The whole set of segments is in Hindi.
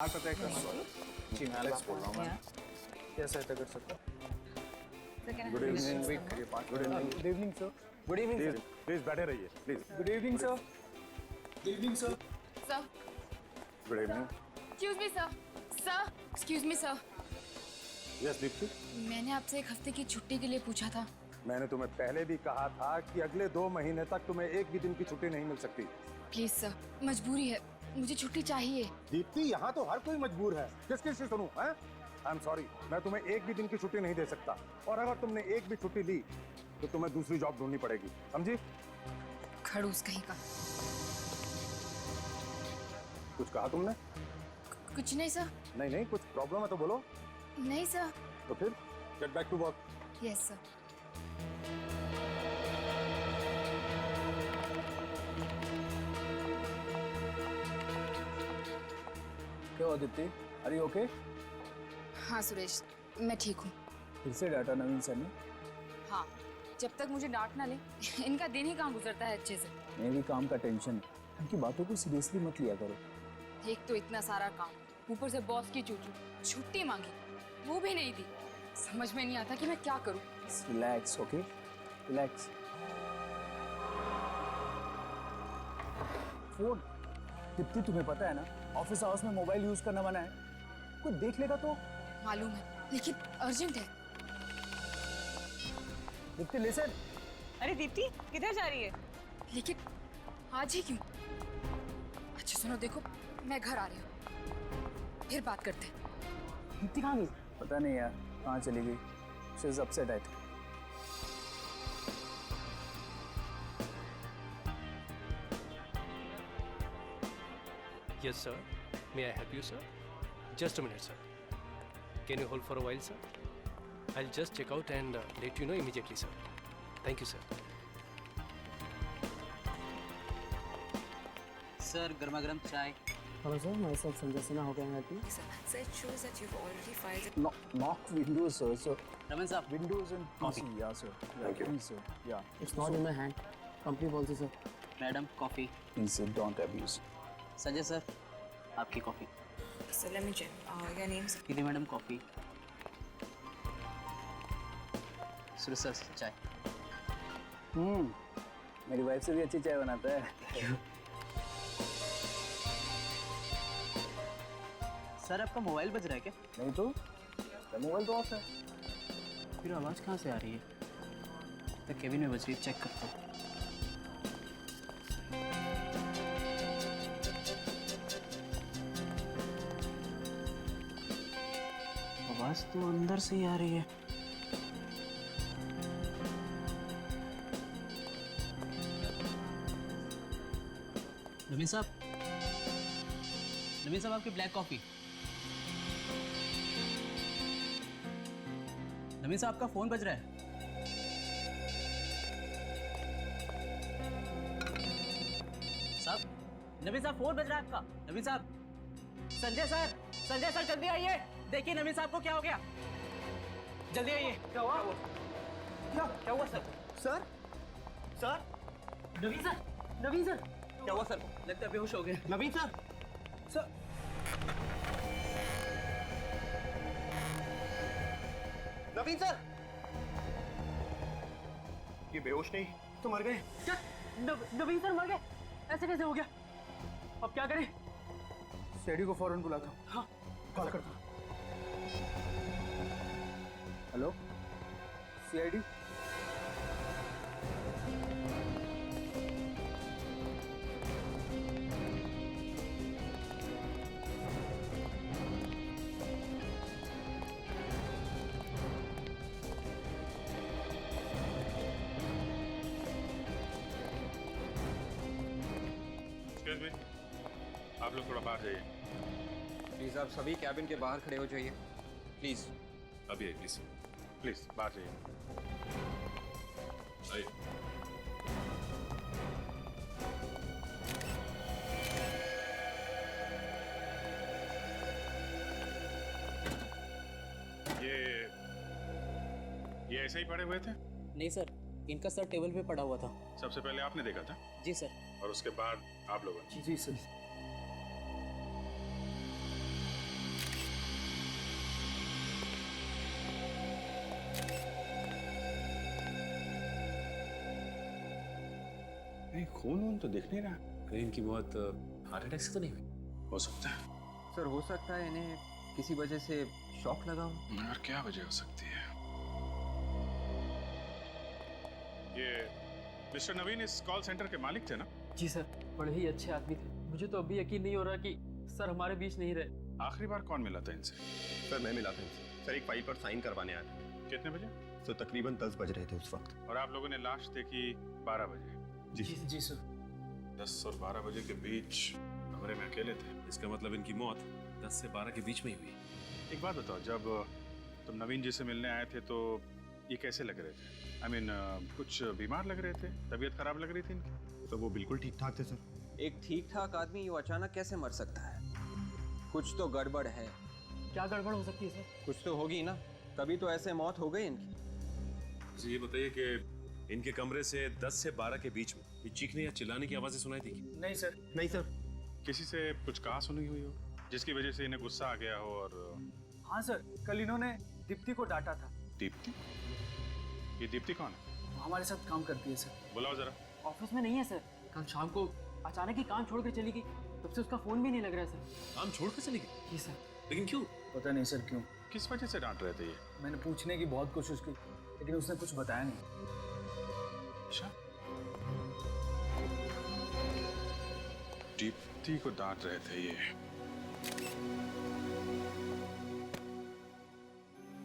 आप पता है क्या? जी मैं एलेक्स बोल रहा हूँ मैं। क्या सहायता कर सकता हूँ? Good evening. Good evening. Good evening sir. Good evening sir. Please बैठे रहिए please. Good evening sir. Good evening sir. Sir, good evening. excuse me, sir. Sir, excuse me, sir. Yes Deepti, मैंने आपसे एक हफ्ते की छुट्टी के लिए पूछा था। मैंने तुम्हें पहले भी कहा था कि अगले 2 महीने तक तुम्हें एक भी दिन की छुट्टी नहीं मिल सकती। प्लीज सर, मजबूरी है, मुझे छुट्टी चाहिए। दीप्ति, यहाँ तो हर कोई मजबूर है। किस किस से सुनूं? हैं? आई एम सॉरी, मैं तुम्हें एक भी दिन की छुट्टी नहीं दे सकता। और अगर तुमने एक भी छुट्टी ली तो तुम्हें दूसरी जॉब ढूंढनी पड़ेगी, समझी? खड़ूस कहीं का। कुछ कहा तुमने? कुछ नहीं सर। नहीं नहीं, कुछ प्रॉब्लम है तो बोलो। नहीं सर। तो फिर get back to work. Yes sir. क्या हुआ दीप्ति? Are you okay? हाँ सुरेश, मैं ठीक हूँ। फिर से डाटा नवीन सर ने? हाँ, जब तक मुझे डांट ना ले इनका दिन ही कहाँ गुजरता है अच्छे से। मैं भी काम का टेंशन है, उनकी बातों को सीरियसली मत लिया करो। एक तो इतना सारा काम, ऊपर से बॉस की चूचू, छुट्टी मांगी, वो भी नहीं दी। समझ में नहीं आता कि मैं क्या करूँ। Relax, okay? Relax. Phone. Deepti, तुम्हें पता है ना, ऑफिस आवर्स में मोबाइल यूज करना मना है। कोई देख लेगा तो? मालूम है, लेकिन अर्जेंट है। दीप्ति लिसन। अरे दीप्ति किधर जा रही है? लेकिन आज ही क्यों? अच्छा सुनो, देखो मैं घर आ रही हूँ, फिर बात करते हैं। दीप्ति कहाँ गई? पता नहीं यार, कहाँ चली गई। She is upset I think. Yes, sir. May I help you, sir? Just a minute, sir. Can you hold for a while, sir? I'll just check out and let you know immediately, sir. Thank you, sir. Sir गर्मा गर्म चाय। Hello sir, my self Sanjay Sinha, how can I help you? So it shows that you've already filed it. Knock windows, sir. So Raman साहब windows and PC, yeah, sir. Thank you. Please, sir. Yeah. It's not in my hand. Company policy, sir. Madam coffee. Please, sir, don't abuse. Sanjay sir आपकी coffee. So let me check. Your name, sir? कीदी मैडम कॉफ़ी। सुरेश सर चाय। मेरी वाइफ से भी अच्छी चाय बनाता है। सर आपका मोबाइल बज रहा है क्या? नहीं तो मोबाइल तो ऑफ है। फिर आवाज़ कहाँ से आ रही है? तो केबिन में बज रही है, चेक करता हूँ। आवाज़ तो अंदर से ही आ रही है। नवीन साहब, नवीन साहब आपकी ब्लैक कॉफी। नवीन साहब आपका फोन बज रहा है। साहब, नवीन साहब फोन बज रहा है आपका। नवीन साहब, संजय सर जल्दी आइए। देखिए नवीन साहब को क्या हो गया, जल्दी आइए। क्या हुआ? क्या हुआ सर? सर नवीन सर क्या हुआ सर? लगता है बेहोश हो गए। नवीन सर नवीन सर, ये बेहोश नहीं तो मर गए। क्या? नवीन सर मर गए? ऐसे कैसे हो गया? अब क्या करें? सीआईडी को फौरन बुलाता हूँ। हाँ कॉल करता हूँ। Hello, CID. एक्सक्यूज मी, आप लोग थोड़ा बाहर जाइए। प्लीज आप सभी कैबिन के बाहर खड़े हो जाइए, प्लीज। अभी आइए प्लीज, प्लीज बाहर जाइए। आइए। ये ऐसे ही पड़े हुए थे? नहीं सर, इनका सर टेबल पे पड़ा हुआ था। सबसे पहले आपने देखा था जी सर। और उसके बाद आप लोगों ने? जी सर। नहीं खून वून तो दिख नहीं रहा। कहीं इनकी मौत हार्ट अटैक से तो नहीं हुई? हो सकता है। सर हो सकता है इन्हें किसी वजह से शॉक लगा हो। और क्या वजह हो सकती है? ये मिस्टर नवीन इस कॉल सेंटर के मालिक थे ना? जी सर, बड़े ही अच्छे आदमी थे। मुझे तो अभी यकीन नहीं हो रहा कि सर हमारे बीच नहीं रहे। आखिरी बार कौन मिला था इनसे? सर मैं मिला था इनसे। सर एक फाइल पर साइन करवाने आया था। कितने बजे? सर तकरीबन 10 बज रहे थे उस वक्त। और आप लोगों ने लाश देखी 12 बजे? जी सर। 10 और 12 बजे के बीच कमरे में अकेले थे। इसका मतलब इनकी मौत 10 से 12 के बीच में ही हुई। एक बात बताओ, जब तुम नवीन जी से मिलने आए थे तो ये कैसे लग रहे थे? I mean, कुछ बीमार लग रहे थे? तबीयत खराब लग रही थी इनकी? तो वो बिल्कुल ठीक ठाक थे सर। एक ठीक ठाक आदमी यूँ अचानक कैसे मर सकता है? कुछ तो गड़बड़ है। क्या गड़बड़ हो सकती है सर? कुछ तो होगी ना, तभी तो ऐसे मौत हो गई इनकी। मुझे ये बताइए कि इनके कमरे से 10 से 12 के बीच में ये चीखने या चिल्लाने की आवाजें सुनाई थी? नहीं सर। नहीं सर। किसी से कुछ कहा सुनी हुई हो जिसकी वजह से इन्हें गुस्सा आ गया हो? और हाँ सर, कल इन्होंने दीप्ति को डांटा था। दीप्ति? ये दीप्ति कौन है? वो हमारे साथ काम करती है सर। बुलाओ जरा। ऑफिस में नहीं है सर। कल शाम को अचानक ही काम छोड़ कर चली गई, तब से उसका फोन भी नहीं लग रहा है सर। काम छोड़ कर चली गई? जी सर। लेकिन क्यों? पता नहीं सर क्यों। किस वजह से डांट रहे थे ये? मैंने पूछने की बहुत कोशिश की, लेकिन उसने कुछ बताया नहीं। अच्छा, दीप्ति को डांट रहे थे ये।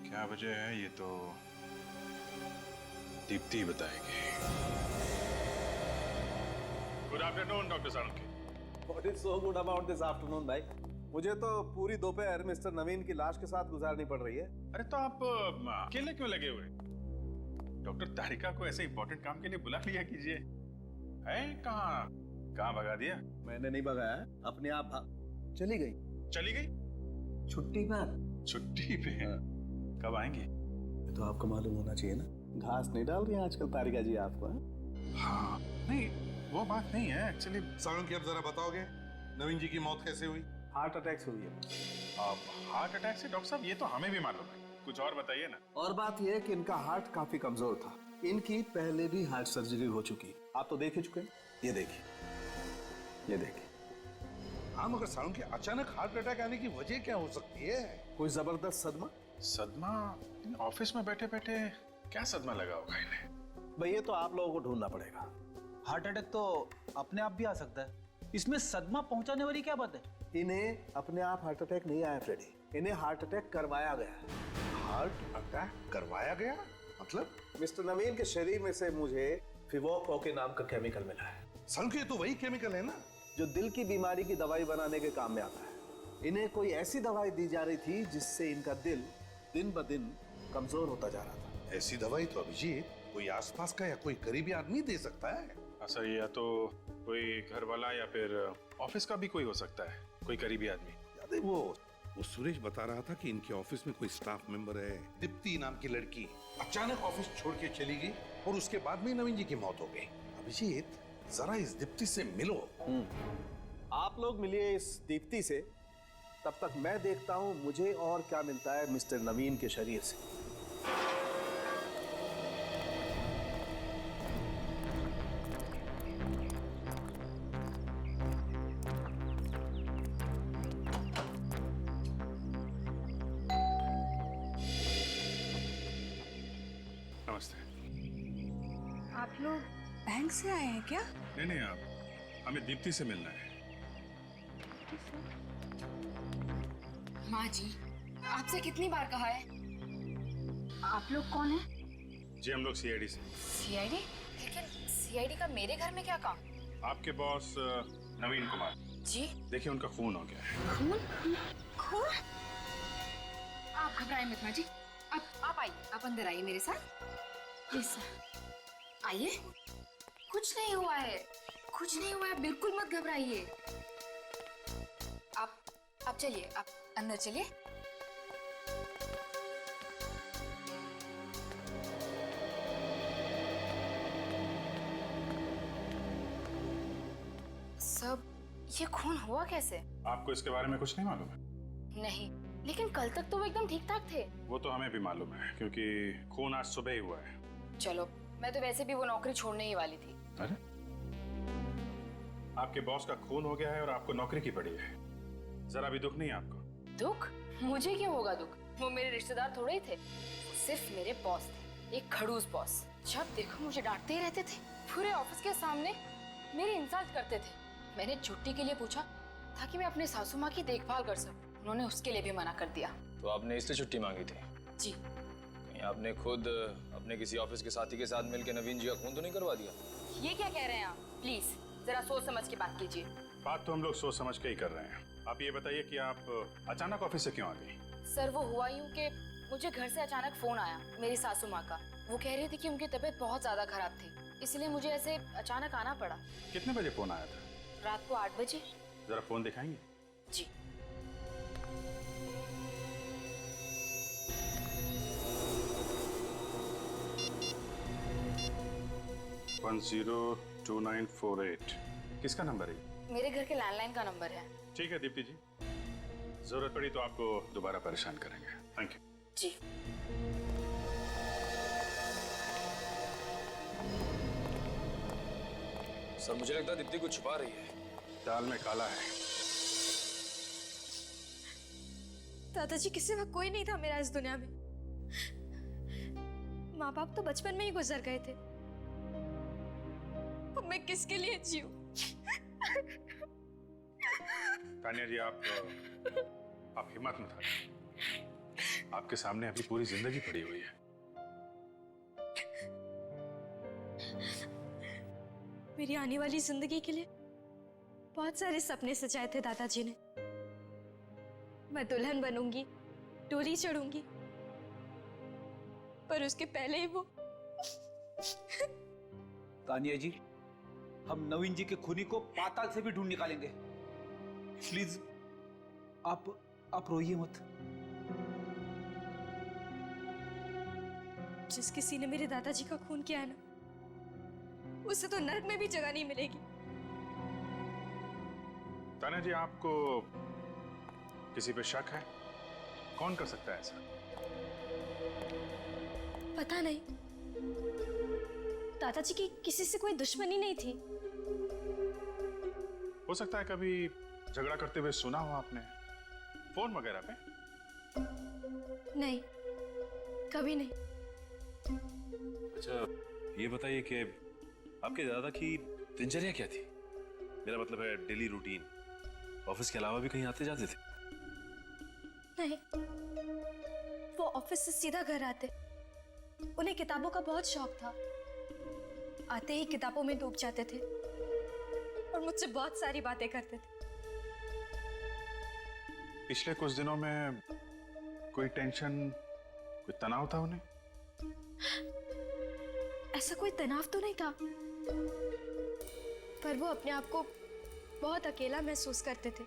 क्या वजह है ये तो दीप्ति ही बताएगी। Good afternoon doctor Salunkhe. What is so good about this afternoon, भाई? मुझे तो पूरी दोपहर मिस्टर नवीन की लाश के साथ गुजारनी पड़ रही है। अरे तो आप अकेले क्यों लगे हुए? डॉक्टर तारिका को ऐसे इंपॉर्टेंट काम के लिए बुला लिया कीजिए। है कहाँ भगा दिया? मैंने नहीं भगाया, अपने आप चली गई। चली गई? छुट्टी पर। छुट्टी पे? कब आएंगी? तो आपको मालूम होना चाहिए ना, घास नहीं डाल रही हैं आजकल तारिका जी आपको। हाँ, नहीं वो बात नहीं है एक्चुअली। साळुंखे अब जरा बताओगे नवीन जी की मौत कैसे हुई? हार्ट अटैक से हुई है। अब हार्ट अटैक से? डॉक्टर साहब ये तो हमें भी मालूम है, कुछ और बताइए ना। और बात यह है कि इनका हार्ट काफी कमजोर था। इनकी पहले भी हार्ट सर्जरी हो चुकी। आप तो देख ही चुके हैं। ये देखिए, ये देखिए। हाँ मगर साळुंखे अचानक हार्ट अटैक आने की वजह क्या हो सकती है? कोई जबरदस्त सदमा? सदमा? ऑफिस में बैठे बैठे क्या सदमा लगा होगा इन्हें? भाई ये तो आप लोगों को ढूंढना पड़ेगा। हार्ट अटैक तो अपने आप भी आ सकता है, इसमें सदमा पहुंचाने वाली क्या बात है? इन्हें अपने आप हार्ट अटैक नहीं आया फ्रेडी, इन्हें हार्ट अटैक करवाया गया। हार्ट अटैक करवाया गया? मतलब? मिस्टर नवीन के शरीर में से मुझे फिवोको के नाम का केमिकल मिला है। साळुंखे तो वही केमिकल है ना जो दिल की बीमारी की दवाई बनाने के काम में आता है। इन्हें कोई ऐसी दवाई दी जा रही थी जिससे इनका दिल दिन ब दिन कमजोर होता जा रहा था। ऐसी दवाई तो अभिजीत कोई आसपास का या कोई करीबी आदमी दे सकता है। सर ये या तो कोई घर वाला या फिर ऑफिस का भी कोई हो सकता है, कोई करीबी आदमी। याद है वो सुरेश बता रहा था कि इनके ऑफिस में कोई स्टाफ मेंबर है, दीप्ति नाम की लड़की, अचानक ऑफिस छोड़ के चली गई और उसके बाद में नवीन जी की मौत हो गई। अभिजीत जरा इस दीप्ति से मिलो। आप लोग मिलिए इस दीप्ति से, तब तक मैं देखता हूं मुझे और क्या मिलता है मिस्टर नवीन के शरीर से। नमस्ते। आप लोग बैंक से आए हैं क्या? नहीं आप, हमें दीप्ति से मिलना है। माँ जी, आपसे कितनी बार कहा है? आप लोग कौन हैं? जी हम लोग सीआईडी से। सीआईडी? लेकिन सीआईडी का मेरे घर में क्या काम? आपके बॉस नवीन कुमार जी? देखिए उनका खून हो गया है। खून? खून? आप घबराइए मत माँ जी, आप आइए, आप अंदर आइए मेरे साथ। प्लीज आइए। कुछ नहीं हुआ है, कुछ नहीं हुआ है, बिल्कुल मत घबराइए। आप चलिए, आप अंदर चलिए। सब ये खून हुआ कैसे? आपको इसके बारे में कुछ नहीं मालूम है? नहीं, लेकिन कल तक तो वो एकदम ठीक ठाक थे। वो तो हमें भी मालूम है क्योंकि खून आज सुबह ही हुआ है। चलो, मैं तो वैसे भी वो नौकरी छोड़ने ही वाली थी। अरे आपके बॉस का खून हो गया है और आपको नौकरी की पड़ी है। जरा भी दुख नहीं है आपको? दुख? मुझे क्यों होगा दुख? वो मेरे रिश्तेदार थोड़े ही थे, सिर्फ मेरे बॉस थे, एक खड़ूस बॉस। जब देखो मुझे डांटते ही रहते थे, पूरे ऑफिस के सामने मेरी इंसल्ट करते थे। मैंने छुट्टी के लिए पूछा ताकि मैं अपने सासू माँ की देखभाल कर सकूं, उन्होंने उसके लिए भी मना कर दिया। तो आपने इसलिए छुट्टी मांगी थी? जी। कहीं आपने खुद अपने किसी ऑफिस के साथी के साथ मिलकर नवीन जी का खून तो नहीं करवा दिया? ये क्या कह रहे हैं आप? प्लीज जरा सोच समझ के बात कीजिए। बात तो हम लोग सोच समझ के ही कर रहे हैं। आप ये बताइए कि आप अचानक ऑफिस से क्यों आ गई? सर वो हुआ यूं कि मुझे घर से अचानक फोन आया मेरी सासू माँ का। वो कह रही थी कि उनकी तबीयत बहुत ज्यादा खराब थी, इसलिए मुझे ऐसे अचानक आना पड़ा। कितने बजे फोन आया था? रात को 8 बजे। जरा फोन दिखाएंगे? जी। वन 02948 किसका नंबर है? मेरे घर के लैंडलाइन का नंबर है। ठीक है दीप्ति जी, जरूरत पड़ी तो आपको दोबारा परेशान करेंगे। Thank you. जी। सर मुझे लगता है दीप्ति कुछ छुपा रही है। दाल में काला है। दादाजी के सिवा कोई नहीं था मेरा इस दुनिया में। माँ बाप तो बचपन में ही गुजर गए थे, अब मैं किसके लिए जीऊं? तानिया जी आप हिम्मत मत हारिए। आपके सामने अभी पूरी जिंदगी पड़ी हुई है। मेरी आने वाली जिंदगी के लिए बहुत सारे सपने सजाए थे दादाजी ने। मैं दुल्हन बनूंगी, डोली चढ़ूंगी, पर उसके पहले ही वो। तानिया जी, हम नवीन जी के खूनी को पाताल से भी ढूंढ निकालेंगे। प्लीज आप रोइए मत। जिस किसी ने मेरे दादाजी का खून किया है ना, उसे तो नरक में भी जगह नहीं मिलेगी। तानिया जी आपको किसी पे शक है? कौन कर सकता है ऐसा? पता नहीं, दादाजी की किसी से कोई दुश्मनी नहीं थी। हो सकता है कभी झगड़ा करते हुए सुना हो आपने, फोन वगैरह पे? नहीं, कभी नहीं। अच्छा ये बताइए कि आपके दादा की दिनचर्या क्या थी? मेरा मतलब है डेली रूटीन। ऑफिस के अलावा भी कहीं आते जाते थे? नहीं, वो ऑफिस से सीधा घर आते। उन्हें किताबों का बहुत शौक था, आते ही किताबों में डूब जाते थे और मुझसे बहुत सारी बातें करते थे। पिछले कुछ दिनों में कोई टेंशन, कोई तनाव था उन्हें? ऐसा कोई तनाव तो नहीं था, पर वो अपने आप को बहुत अकेला महसूस करते थे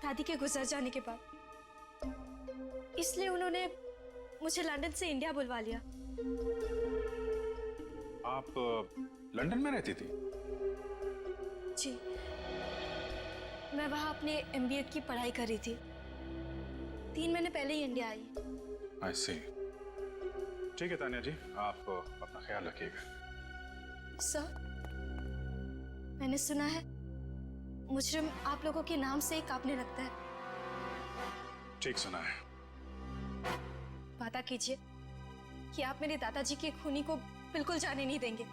दादी के गुजर जाने के बाद। इसलिए उन्होंने मुझे लंदन से इंडिया बुलवा लिया। आप लंदन में रहती थी? जी, मैं वहां अपने MBA की पढ़ाई कर रही थी। 3 महीने पहले ही इंडिया आई। I see। ठीक है तानिया जी, आप अपना ख्याल रखिएगा। सर, मैंने सुना है मुजरिम आप लोगों के नाम से ही कांपने लगता है। ठीक सुना है। वादा कीजिए कि आप मेरे दादाजी के खूनी को बिल्कुल जाने नहीं देंगे।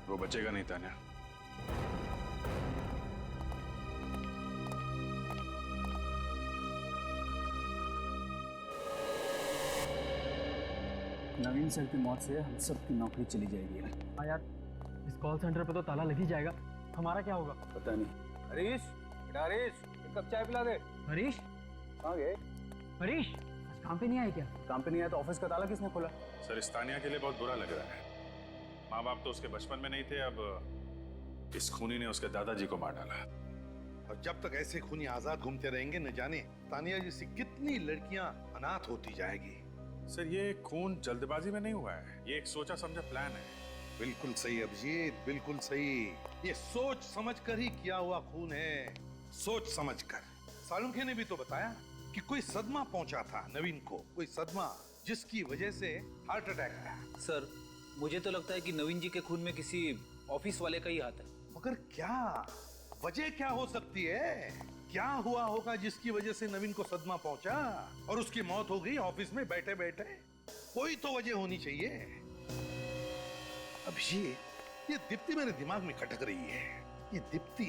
वो बचेगा नहीं तानिया। नवीन सर की मौत से हम सबकी नौकरी चली जाएगी। हाँ यार, इस कॉल सेंटर पे तो ताला लग ही जाएगा। हमारा क्या होगा? पता नहीं। हरीश, बेटा हरीश, एक कप चाय पिला दे। हरीश? कहाँ गए? हरीश, आज काम पे नहीं आए क्या? काम पे नहीं आया तो ऑफिस का ताला किसने खोला? सर इस तानिया के लिए बहुत बुरा लग रहा है। माँ बाप तो उसके बचपन में नहीं थे, अब इस खूनी ने उसके दादाजी को मार डाला। और जब तक ऐसे खूनी आजाद घूमते रहेंगे, न जाने तानिया जैसी कितनी लड़कियां अनाथ होती जाएगी। सर ये खून जल्दबाजी में नहीं हुआ है, ये एक सोचा समझा प्लान है। बिल्कुल सही अभिजीत, बिल्कुल सही। ये सोच समझकर ही किया हुआ खून है, सोच समझकर। सालुंखे ने भी तो बताया कि कोई सदमा पहुंचा था नवीन को, कोई सदमा जिसकी वजह से हार्ट अटैक आया। सर, मुझे तो लगता है कि नवीन जी के खून में किसी ऑफिस वाले का ही हाथ है। मगर क्या वजह क्या हो सकती है? क्या हुआ होगा जिसकी वजह से नवीन को सदमा पहुंचा और उसकी मौत हो गई ऑफिस में बैठे बैठे? कोई तो वजह होनी चाहिए। अभिषेक, ये दीप्ति मेरे दिमाग में खटक रही है। ये दीप्ति,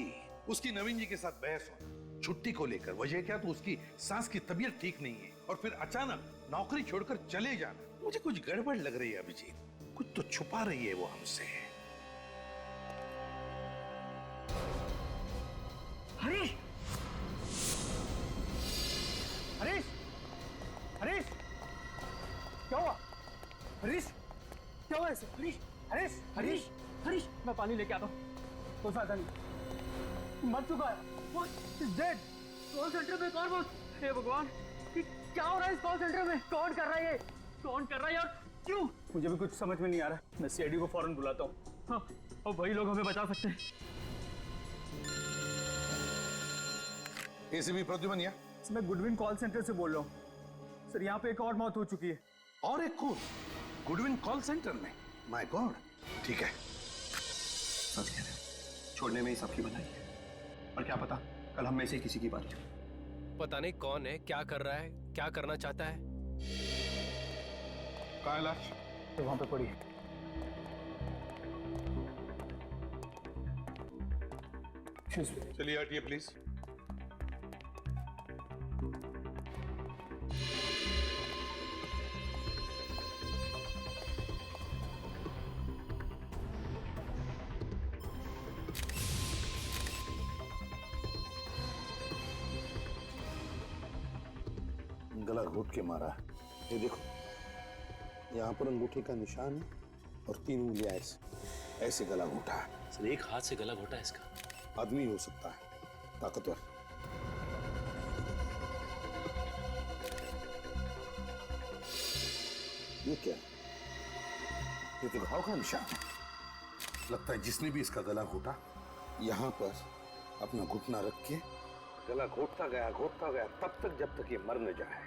उसकी नवीन जी के साथ बहस हो छुट्टी को लेकर, वजह क्या? तो उसकी सास की तबीयत ठीक नहीं है और फिर अचानक नौकरी छोड़कर चले जाना। मुझे कुछ गड़बड़ लग रही है अभिजीत, कुछ तो छुपा रही है वो हमसे। हरीश! हरीश! हरीश! क्या हुआ? हरीश! क्या हुआ ऐसे? हरीश! हरीश! हरीश! हरीश! मैं पानी लेके आता हूँ। कोई फायदा नहीं, मर चुका है। वो इज डेड। कॉल सेंटर में कौन बोल? हे भगवान, क्या हो रहा है इस कॉल सेंटर में? कौन कर रहा है ये? कौन कर रहा है यार? क्यों? मुझे भी कुछ समझ में नहीं आ रहा। मैं सीआईडी को फौरन बुलाता हूँ। हाँ, और वही लोग हमें बचा सकते हैं। एसीपी प्रद्युमन, मैं गुडविन कॉल सेंटर से बोल रहा हूँ सर। यहाँ पे एक और मौत हो चुकी है। और एक खून गुडविन कॉल सेंटर में? My God. ठीक है, सच कह रहे हैं, छोड़ने में ही सबकी भलाई है। और क्या पता कल हम में से किसी की बारी हो। पता नहीं कौन है, क्या कर रहा है, क्या करना चाहता है। कहाँ है लाश? तो वहां पे पड़ी है। चलिए हटिए प्लीज। गला घोट के मारा। ये देखो, यहाँ पर अंगूठे का निशान है और 3 उंगलियां ऐसे गला घोटा है। सर, एक हाथ से गला घोटा है इसका। आदमी हो सकता है, ताकतवर। ये क्या? ये तो घाव का निशान है। लगता है जिसने भी इसका गला घोटा, यहाँ पर अपना घुटना रख के गला घोटता गया तब तक जब तक ये मर न जाए।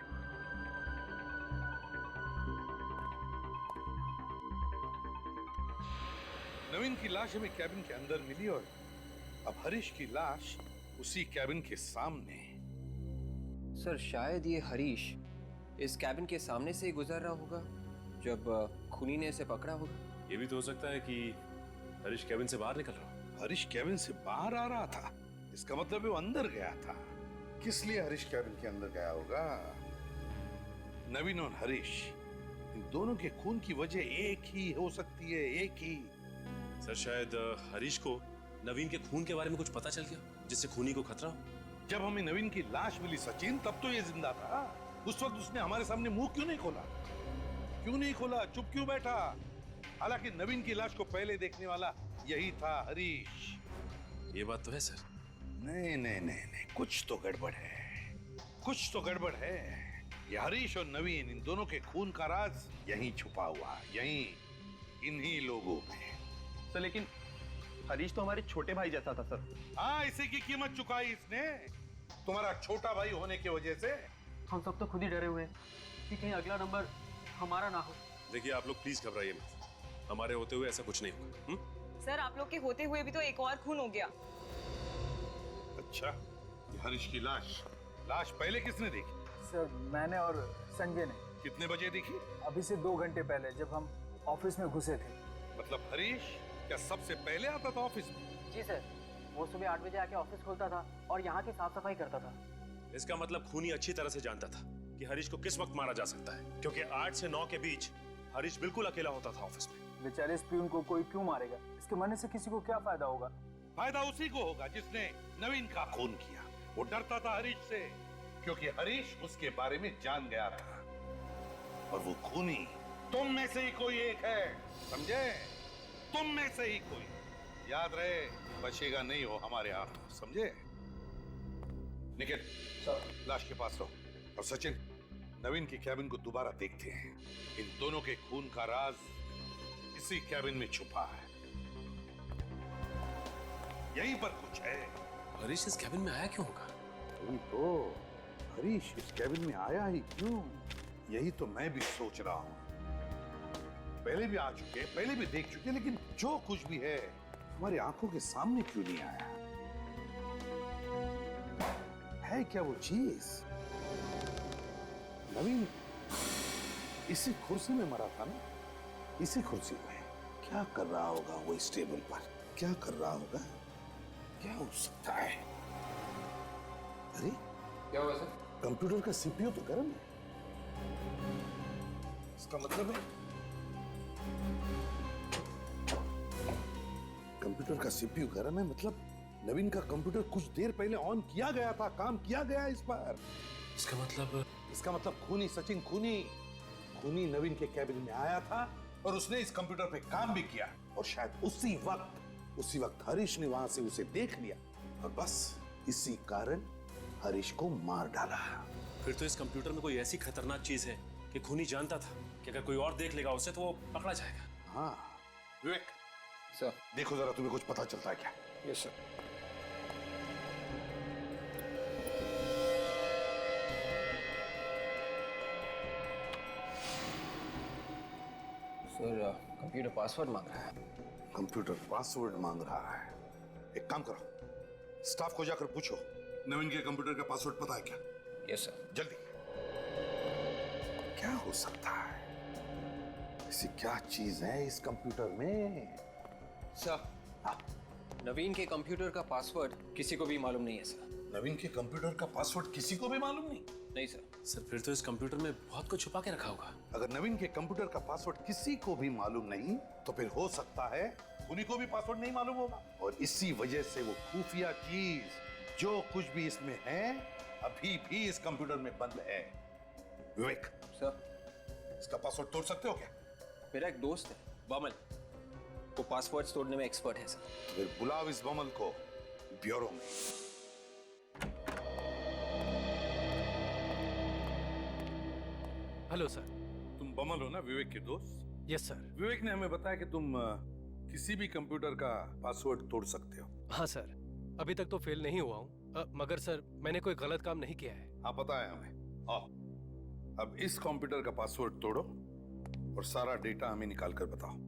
नवीन की लाश हमें कैबिन के अंदर मिली और अब हरीश की लाश उसी कैबिन के सामने। सर, शायद ये हरीश इस कैबिन के सामने से ही गुजर रहा होगा जब खूनी ने इसे पकड़ा होगा। ये भी तो हो सकता है कि हरीश कैबिन से बाहर निकल रहा हो। हरीश कैबिन से बाहर आ रहा था, इसका मतलब वो अंदर गया था। किस लिए हरीश कैबिन के अंदर गया होगा? नवीन और हरीश, इन दोनों के खून की वजह एक ही हो सकती है, एक ही। सर, शायद हरीश को नवीन के खून के बारे में कुछ पता चल गया जिससे खूनी को खतरा हो। जब हमें नवीन की लाश मिली सचिन, तब तो ये जिंदा था। उस वक्त उसने हमारे सामने मुंह क्यों नहीं खोला? चुप क्यों बैठा? हालांकि नवीन की लाश को पहले देखने वाला यही था, हरीश। ये बात तो है सर। नहीं, कुछ तो गड़बड़ है। ये हरीश और नवीन, इन दोनों के खून का राज यहीं छुपा हुआ, यहीं इन्हीं लोगों में। सर, लेकिन हरीश तो हमारे छोटे भाई जैसा था सर। हाँ, इसी की कीमत चुकाई इसने, तुम्हारा छोटा भाई होने की वजह से। हम सब तो खुद ही डरे हुए हैं कि कहीं अगला नंबर हमारा ना हो। देखिए, आप लोग प्लीज घबराइए मत। हमारे होते हुए ऐसा कुछ नहीं होगा। सर, आप लोग के होते हुए भी तो एक और खून हो गया। अच्छा, ये हरीश की लाश पहले किसने देखी? सर, मैंने और संजय ने। कितने बजे देखी? अभी से 2 घंटे पहले, जब हम ऑफिस में घुसे थे। मतलब हरीश क्या सबसे पहले आता था ऑफिस में? जी सर, वो सुबह 8 बजे आके ऑफिस खोलता था और यहाँ की साफ सफाई करता था। इसका मतलब खूनी अच्छी तरह से जानता था कि हरीश को किस वक्त मारा जा सकता है, क्योंकि 8 से 9 के बीच हरीश बिल्कुल अकेला होता था ऑफिस में। बेचारे स्पियन को कोई क्यों मारेगा? इसके मरने से किसी को क्या फायदा होगा? फायदा उसी को होगा जिसने नवीन का खून किया। वो डरता था हरीश से, क्योंकि हरीश उसके बारे में जान गया था। और वो खूनी तुम में से ही कोई एक है, समझे? तुम में से ही कोई। याद रहे, बचेगा नहीं हो हमारे हाथ, समझे? निखिल, लाश के पास रहो। और सचिन, नवीन की कैबिन को दोबारा देखते हैं। इन दोनों के खून का राज इसी कैबिन में छुपा है, यहीं पर कुछ है। हरीश इस कैबिन में आया क्यों होगा? वही तो, हरीश इस कैबिन में आया ही क्यों? यही तो मैं भी सोच रहा हूं। पहले भी आ चुके, पहले भी देख चुके, लेकिन जो कुछ भी है हमारी आंखों के सामने क्यों नहीं आया? है क्या वो चीज? नवीन इसी कुर्सी में मरा था ना? इसी कुर्सी में क्या कर रहा होगा वो इस टेबल पर? क्या कर रहा होगा? क्या हो सकता है? अरे क्या हुआ सर? कंप्यूटर का सीपीयू तो गर्म है। इसका मतलब है कंप्यूटर का सीपीयू गर्म है, मतलब नवीन का कंप्यूटर कुछ देर पहले ऑन किया गया था, काम किया गया इस पर। इसका मतलब खूनी सचिन खूनी नवीन के कैबिन में आया था और उसने इस कंप्यूटर पे काम भी किया, और शायद उसी वक्त हरीश ने वहां से उसे देख लिया और बस इसी कारण हरीश को मार डाला। फिर तो इस कंप्यूटर में कोई ऐसी खतरनाक चीज है कि खूनी जानता था कि अगर कोई और देख लेगा उसे तो वो पकड़ा जाएगा। हाँ विवेक सर, देखो जरा, तुम्हें कुछ पता चलता है क्या? Yes sir. Sir, computer password मांग रहा है। कंप्यूटर पासवर्ड मांग रहा है? एक काम करो, स्टाफ को जाकर पूछो नवीन के कंप्यूटर का पासवर्ड पता है क्या? Yes sir. जल्दी। क्या हो सकता है? ऐसी क्या चीज है इस कंप्यूटर में? सर, हाँ, नवीन के कंप्यूटर का पासवर्ड किसी को भी मालूम नहीं है सर। नवीन के कंप्यूटर का पासवर्ड किसी को भी मालूम नहीं? नहीं सर। सर, फिर तो इस कंप्यूटर में बहुत कुछ छुपा के रखा होगा। अगर नवीन के कंप्यूटर का पासवर्ड किसी को भी मालूम नहीं तो फिर हो सकता है खूनी को भी पासवर्ड नहीं मालूम होगा, और इसी वजह से वो खुफिया चीज जो कुछ भी इसमें है अभी भी इस कंप्यूटर में बंद है। विवेक सर, इसका पासवर्ड तोड़ सकते हो क्या? मेरा एक दोस्त है बमल, वो पासवर्ड तोड़ने में एक्सपर्ट है सर। फिर बुलाओ इस बमल को ब्यूरो में। Hello sir. तुम बमल हो ना, विवेक के दोस्त? Yes sir. विवेक ने हमें बताया कि तुम किसी भी कंप्यूटर का पासवर्ड तोड़ सकते हो। हाँ सर, अभी तक तो फेल नहीं हुआ हूँ, मगर सर मैंने कोई गलत काम नहीं किया है। हाँ पता है हमें। आओ, अब इस कंप्यूटर का पासवर्ड तोड़ो और सारा डेटा हमें निकाल कर बताओ।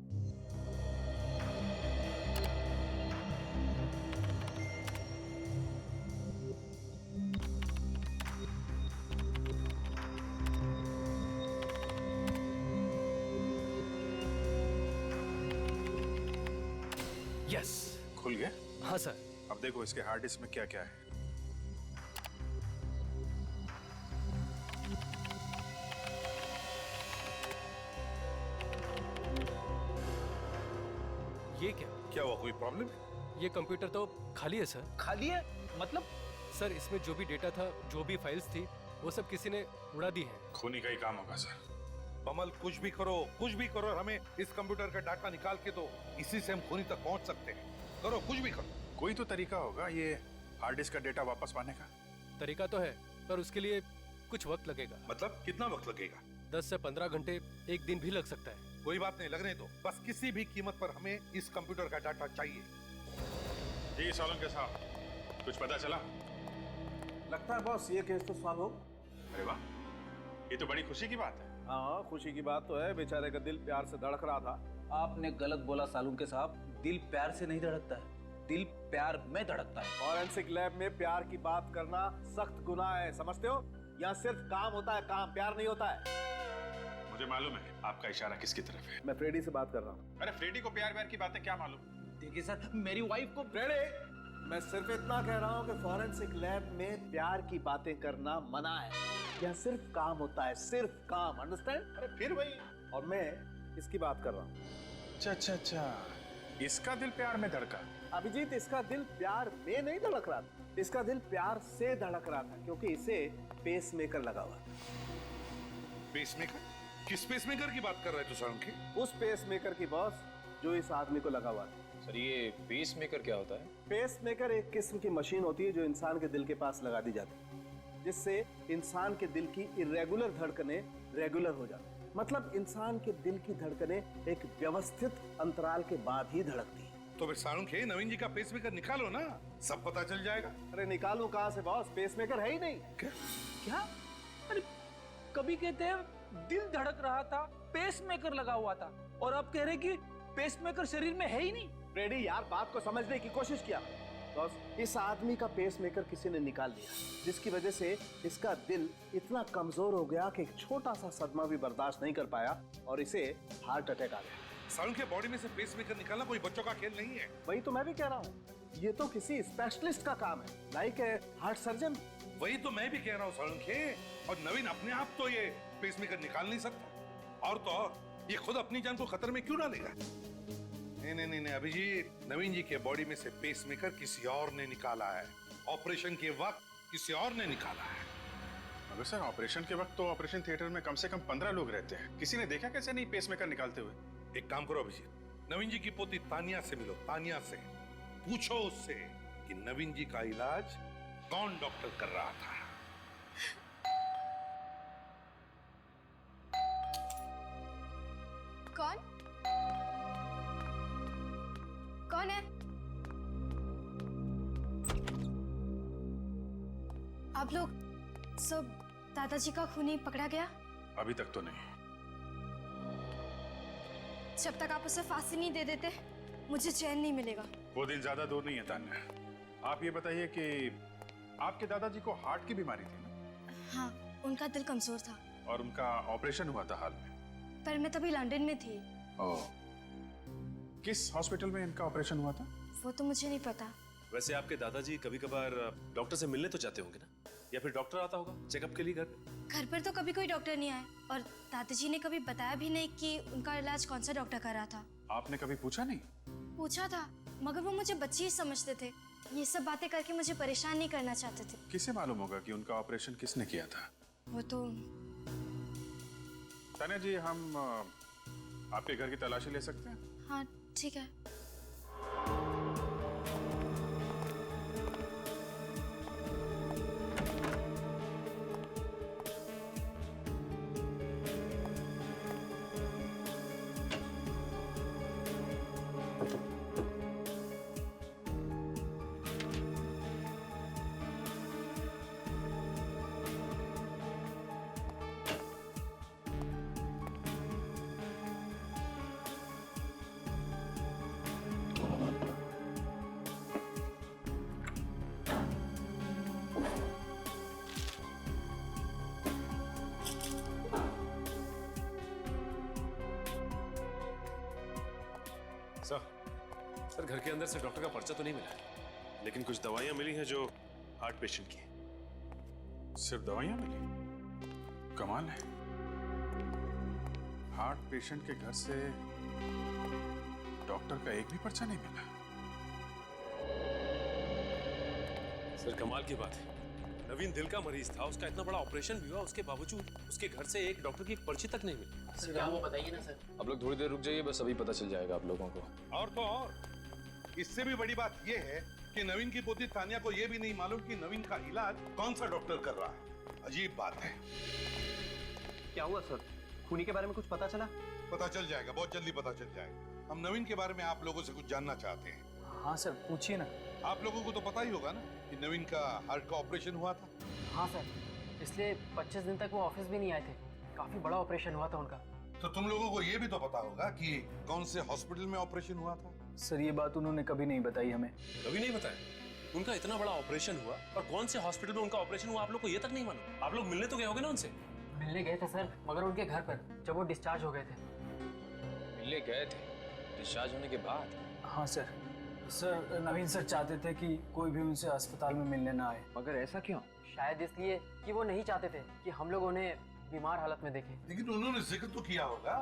यस। खुल गया? हाँ सर। अब देखो इसके हार्ड डिस्क में क्या क्या है। ये क्या? क्या हुआ, कोई प्रॉब्लम है? ये कंप्यूटर तो खाली है सर। खाली है मतलब? सर इसमें जो भी डेटा था, जो भी फाइल्स थी, वो सब किसी ने उड़ा दी है। खूनी का ही काम होगा सर। बमल कुछ भी करो, हमें इस कंप्यूटर का डाटा निकाल के दो, इसी से हम खूनी तक पहुंच सकते हैं। करो, कुछ भी करो। कोई तो तरीका होगा ये हार्ड डिस्क का डेटा वापस पाने का। तरीका तो है, पर उसके लिए कुछ वक्त लगेगा। मतलब कितना वक्त लगेगा? 10 से 15 घंटे, एक दिन भी लग सकता है। कोई बात नहीं, लगने दो। बस किसी भी कीमत पर हमें इस कंप्यूटर का डाटा चाहिए। जी सोलंकी साहब, कुछ पता चला? लगता है बॉस ये केस तो सॉल्व हो। अरे वाह, ये तो बड़ी खुशी की बात है। हाँ, खुशी की बात तो है। बेचारे का दिल प्यार से धड़क रहा था। आपने गलत बोला सालुंके साहब, दिल प्यार से नहीं धड़कता है, दिल प्यार में धड़कता है। फॉरेंसिक लैब में प्यार की बात करना सख्त गुनाह है, समझते हो? यहाँ सिर्फ काम होता है, काम, प्यार नहीं होता है। मुझे मालूम है आपका इशारा किसकी तरफ है। मैं फ्रेडी से बात कर रहा हूँ। अरे फ्रेडी को प्यार व्यार की बातें क्या मालूम? देखिए सर, मेरी वाइफ को फ्रेडी, मैं सिर्फ इतना कह रहा हूँ कि फॉरेंसिक लैब में प्यार की बातें करना मना है। यहाँ सिर्फ काम होता है, सिर्फ काम, अंडरस्टैंड? अरे फिर वही। और मैं इसकी बात कर रहा हूँ। अच्छा, इसका दिल प्यार में धड़का। अभिजीत, इसका दिल प्यार में नहीं धड़क रहा था, इसका दिल प्यार से धड़क रहा था, क्योंकि इसे पेसमेकर लगा हुआ। पेसमेकर? किस पेसमेकर की बात कर रहे हो सोलंकी? उस पेसमेकर की बॉस जो इस आदमी को लगा हुआ था। सर, ये पेसमेकर क्या होता है? पेसमेकर एक किस्म की मशीन होती है जो इंसान के दिल के पास लगा दी जाती है, जिससे इंसान के दिल की इरेगुलर धड़कनें रेगुलर हो जाती है। मतलब इंसान के दिल की धड़कनें एक व्यवस्थित अंतराल के बाद ही धड़कती है। तो फिर सालुंखे, नवीन जी का पेसमेकर निकालो ना, सब पता चल जाएगा। अरे निकालूं कहां से बॉस, पेसमेकर है ही नहीं। क्या? अरे कभी कहते हैं दिल धड़क रहा था, पेसमेकर लगा हुआ था, और अब कह रहे कि पेसमेकर शरीर में है ही नहीं। फ्रेडी यार, बात को समझने की कोशिश किया। बॉस, इस आदमी का पेसमेकर किसी ने निकाल दिया, जिसकी वजह से इसका दिल इतना कमजोर हो गया कि एक छोटा सा सदमा भी बर्दाश्त नहीं कर पाया और इसे हार्ट अटैक आ गया। सारुण के बॉडी में से पेसमेकर निकालना कोई बच्चों का खेल नहीं है। वही तो मैं भी कह रहा हूँ, ये तो किसी स्पेशलिस्ट का काम है, लाइक हार्ट सर्जन। वही तो मैं भी कह रहा हूँ सारुण के। और नवीन अपने आप तो ये पेसमेकर निकाल नहीं सकता, और तो और ये खुद अपनी जान को खतरे में क्यों डालेगा? नहीं अभिजीत, नवीन जी के बॉडी में से पेसमेकर किसी और ने निकाला है। ऑपरेशन के वक्त किसी और ने निकाला है। मगर सर, ऑपरेशन के वक्त तो ऑपरेशन थिएटर में कम से कम 15 लोग रहते हैं। किसी ने देखा कैसे नहीं पेसमेकर निकालते हुए? एक काम करो अभिजीत, नवीन जी की पोती तानिया से मिलो। तानिया से पूछो उससे कि नवीन जी का इलाज कौन डॉक्टर कर रहा था। कौन कौन है? आप लोग सब दादाजी का खूनी पकड़ा गया? अभी तक तो नहीं। जब तक आप उसे फांसी नहीं दे देते मुझे चैन नहीं मिलेगा। वो दिन ज्यादा दूर नहीं है तान्या। आप ये बताइए कि आपके दादाजी को हार्ट की बीमारी थी ना? हाँ, उनका दिल कमजोर था और उनका ऑपरेशन हुआ था हाल में। पर मैं तभी लंदन में थी। ओह, किस हॉस्पिटल में इनका ऑपरेशन हुआ था? वो तो मुझे नहीं पता। वैसे आपके दादाजी कभी कभार डॉक्टर से मिलने तो जाते होंगे ना, या फिर डॉक्टर आता होगा चेकअप के लिए घर पे? घर पर तो कभी कोई डॉक्टर नहीं आया और दादाजी ने कभी बताया भी नहीं कि उनका इलाज कौन सा डॉक्टर कर रहा था। आपने कभी पूछा नहीं? पूछा था, मगर वो मुझे बच्ची ही समझते थे। ये सब बातें करके मुझे परेशान नहीं करना चाहते थे। किसे मालूम होगा कि उनका ऑपरेशन किसने किया था? वो तो तान्या जी, हम आपके घर की तलाशी ले सकते हैं? हाँ ठीक है। सर घर के अंदर से डॉक्टर का पर्चा तो नहीं मिला है, लेकिन कुछ दवाइयां मिली हैं जो हार्ट पेशेंट की हैं। सिर्फ दवाइयां मिली? कमाल है। हार्ट पेशेंट के घर से डॉक्टर का एक भी पर्चा नहीं मिला। सर कमाल की बात है, नवीन दिल का मरीज था, उसका इतना बड़ा ऑपरेशन भी हुआ, उसके बावजूद उसके घर से एक डॉक्टर की पर्ची तक नहीं मिली। सर क्या वो बताइए ना सर। आप लोग थोड़ी देर रुक जाइए, बस अभी पता चल जाएगा आप लोगों को। और तो और इससे भी बड़ी बात यह है कि नवीन की पोती तानिया को यह भी नहीं मालूम कि नवीन का इलाज कौन सा डॉक्टर कर रहा है। अजीब बात है। क्या हुआ सर? खूनी के बारे में कुछ पता चला? पता चल जाएगा, बहुत जल्दी पता चल जाएगा। हम नवीन के बारे में आप लोगों से कुछ जानना चाहते हैं। हाँ सर, पूछिए ना। आप लोगों को तो पता ही होगा ना कि नवीन का हार्ट का ऑपरेशन हुआ था। हाँ सर, इसलिए 25 दिन तक वो ऑफिस भी नहीं आए थे। काफी बड़ा ऑपरेशन हुआ था उनका। तो तुम लोगों को ये भी तो पता होगा कि कौन से हॉस्पिटल में ऑपरेशन हुआ था। सर ये बात उन्होंने कभी नहीं बताई हमें। कभी नहीं बताया? उनका इतना बड़ा ऑपरेशन हुआ और कौन से हॉस्पिटल में उनका ऑपरेशन हुआ आप लोग को ये तक नहीं मालूम? आप लोग मिलने तो गए होगे ना उनसे? मिलने गए थे सर, मगर उनके घर पर जब वो डिस्चार्ज हो गए थे। मिलने गए थे डिस्चार्ज होने के बाद? हाँ सर। सर नवीन सर चाहते थे कि कोई भी उनसे अस्पताल में मिलने ना आए। मगर ऐसा क्यों? शायद इसलिए कि वो नहीं चाहते थे कि हम लोग उन्हें बीमार हालत में देखें। लेकिन उन्होंने जिक्र तो किया होगा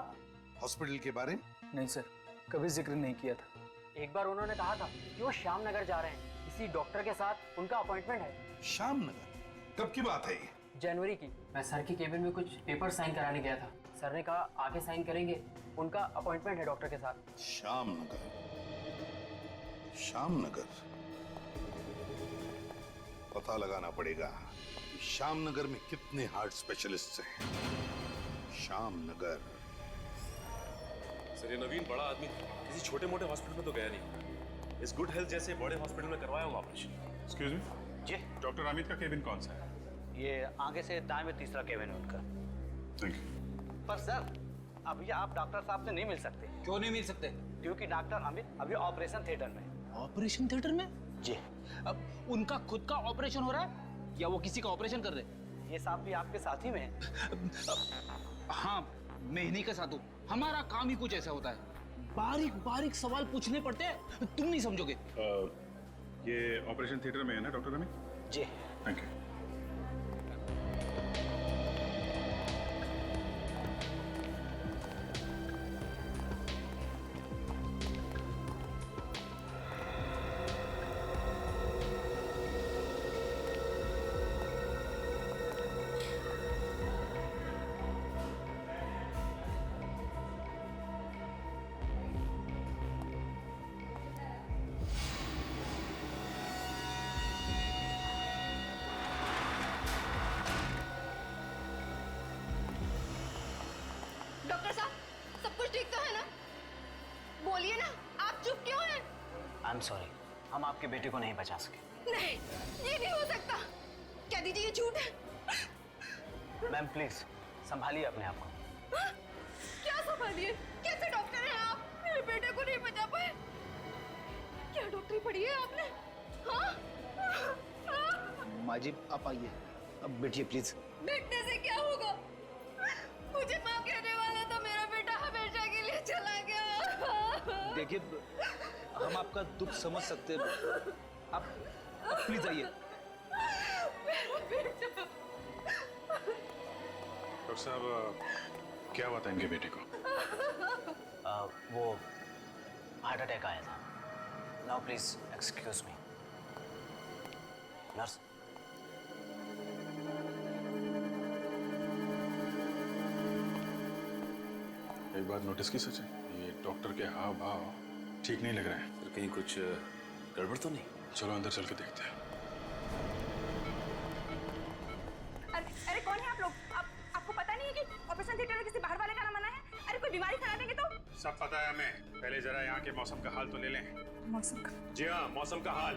हॉस्पिटल के बारे में। नहीं सर, कभी जिक्र नहीं किया था। एक बार उन्होंने कहा था कि वो श्याम नगर जा रहे हैं, किसी डॉक्टर के साथ उनका अपॉइंटमेंट है। श्याम नगर? कब की बात है ये? जनवरी की। मैं सर की केबिन में कुछ पेपर साइन कराने गया था। सर ने कहा आगे साइन करेंगे, उनका अपॉइंटमेंट है डॉक्टर के साथ। श्याम नगर, श्याम नगर। पता लगाना पड़ेगा श्याम नगर में कितने हार्ट स्पेशलिस्ट हैं। श्याम नगर। सर ये नवीन बड़ा आदमी किसी छोटे मोटे हॉस्पिटल में तो गया नहीं। इस गुड हेल्थ जैसे बड़े हॉस्पिटल में करवाया होगा ऑपरेशन। एक्सक्यूज मी जी, डॉक्टर अमित का केबिन कौन सा है? ये आगे से दाएं में तीसरा केबिन है उनका। Thank you. पर सर, अभी आप डॉक्टर साहब से नहीं मिल सकते। क्यों नहीं मिल सकते? क्योंकि डॉक्टर अमित अभी ऑपरेशन थिएटर में। ऑपरेशन थिएटर में? जी। अब उनका खुद का ऑपरेशन हो रहा है या वो किसी का ऑपरेशन कर रहे हैं? ये साहब भी आपके साथ ही में है। हाँ, मैं इन्हीं के साथ हूँ। हमारा काम ही कुछ ऐसा होता है, बारीक बारीक सवाल पूछने पड़ते हैं, तुम नहीं समझोगे। ये ऑपरेशन थिएटर में है ना डॉक्टर अमित? जी। Thank you. डॉक्टर साहब, सब कुछ ठीक तो है ना? बोलिए ना, आप चुप क्यों हैं? आई एम सॉरी, हम आपके बेटे को नहीं बचा सके। नहीं, ये नहीं हो सकता। कह दीजिए ये झूठ है। मैम प्लीज संभालिए अपने आप को। हाँ? क्या संभालिए? कैसे डॉक्टर हैं आप? मेरे बेटे को नहीं बचा पाए। क्या डॉक्टरी पढ़ी है आपने? हाँ? माँ जी आप आइए, अब बैठिए प्लीज। बैठने से क्या होगा? मुझे माँ कहने वाला था, मेरा बेटा हमेशा के लिए चला गया। देखिए, हम आपका दुख समझ सकते हैं, आप प्लीज आइए। मेरा बेटा। डॉक्टर साहब क्या हुआ था इनके बेटे को? वो हार्ट अटैक आया था। Now please excuse me. Nurse. एक बात नोटिस की सच है, ये डॉक्टर के हाव भाव ठीक नहीं लग रहे हैं। फिर कहीं कुछ गड़बड़ तो नहीं? चलो अंदर चल के देखते हैं। अरे कौन है आप लोग? आपको पता नहीं है कि ऑपरेशन थिएटर में किसी बाहर वाले का मना है? अरे कोई बीमारी फैला देंगे तो? सब पता है हमें, पहले जरा यहाँ के मौसम का हाल तो ले लें। मौसम का? जी हाँ, मौसम का हाल।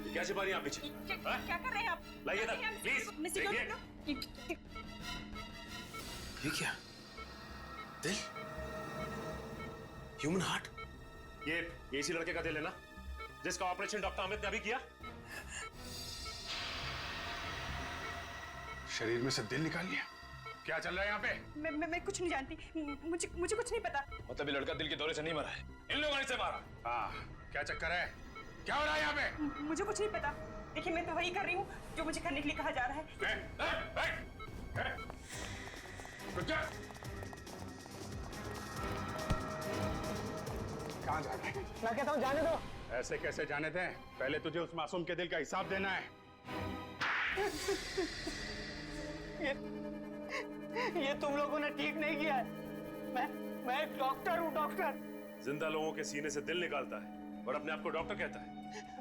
ये क्या छिपा रही हैं आप पीछे? क्या कर रहे हैं आप? लाइए ना, प्लीज देखिए। ये क्या? दिल? Human heart? ये इसी लड़के का दिल है ना, जिसका ऑपरेशन डॉक्टर अमित ने अभी किया? शरीर में से दिल निकाल लिया? क्या चल रहा है यहाँ पे? मैं कुछ नहीं जानती, मुझे कुछ नहीं पता। मतलब ये लड़का दिल के दौरे से नहीं मरा है, इन लोगों ने इसे मारा। हाँ, क्या चक्कर है? क्या हो रहा है यहाँ पे? मुझे कुछ नहीं पता। देखिए मैं तो वही कर रही हूँ जो मुझे करने के लिए कहा जा रहा है। कहाँ जा रहे हैं? मैं कहता हूँ जाने दो। ऐसे कैसे जाने दें? पहले तुझे उस मासूम के दिल का हिसाब देना है। ये तुम लोगों ने ठीक नहीं किया है। मैं एक डॉक्टर हूँ, डॉक्टर। जिंदा लोगों के सीने से दिल निकालता है और अपने आप को डॉक्टर कहता है।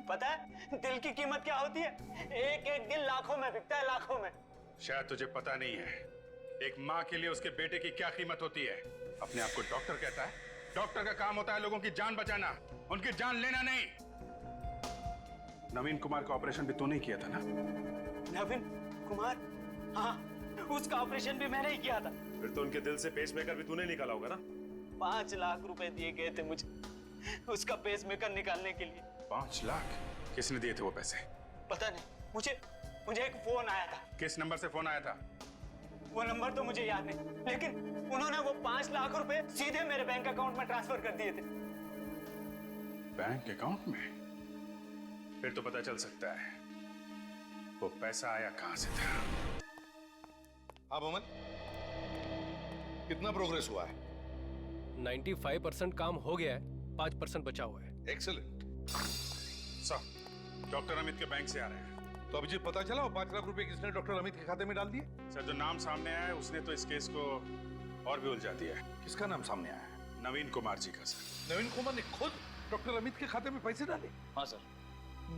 पता है दिल की कीमत क्या होती है? एक एक दिल लाखों में बिकता है, लाखों में। शायद तुझे पता नहीं है, एक माँ के लिए उसके बेटे की क्या कीमत होती है। अपने आप को डॉक्टर कहता है। डॉक्टर का काम होता है लोगों की जान बचाना, उनकी जान लेना नहीं। नवीन कुमार का ऑपरेशन भी तूने किया था ना? नवीन कुमार? हाँ, उसका ऑपरेशन भी मैंने ही किया था। फिर तो उनके दिल से पेसमेकर भी तूने निकाला होगा ना? 5 लाख रुपए दिए गए थे मुझे उसका पेसमेकर निकालने के लिए। 5 लाख? किसने दिए थे वो पैसे? पता नहीं, मुझे एक फोन आया था। किस नंबर से फोन आया था? वो नंबर तो मुझे याद नहीं, लेकिन उन्होंने वो 5 लाख रुपए सीधे मेरे बैंक अकाउंट में ट्रांसफर कर दिए थे। बैंक अकाउंट में? फिर तो पता चल सकता है वो पैसा आया कहां से था। हाँ अमन, कितना प्रोग्रेस हुआ है? 95% काम हो गया है, 5% बचा हुआ है। एक्सीलेंट। सर, डॉक्टर अमित के बैंक से आ रहे हैं। तो अभिजीत पता चला 5 लाख रुपए किसने डॉक्टर अमित के खाते में डाल दिए? सर, जो नाम सामने आया है उसने तो इस केस को और भी उलझा दिया है। किसका नाम सामने आया है? नवीन कुमार जी का सर। नवीन कुमार ने खुद डॉक्टर अमित के खाते में पैसे डाले? हाँ सर,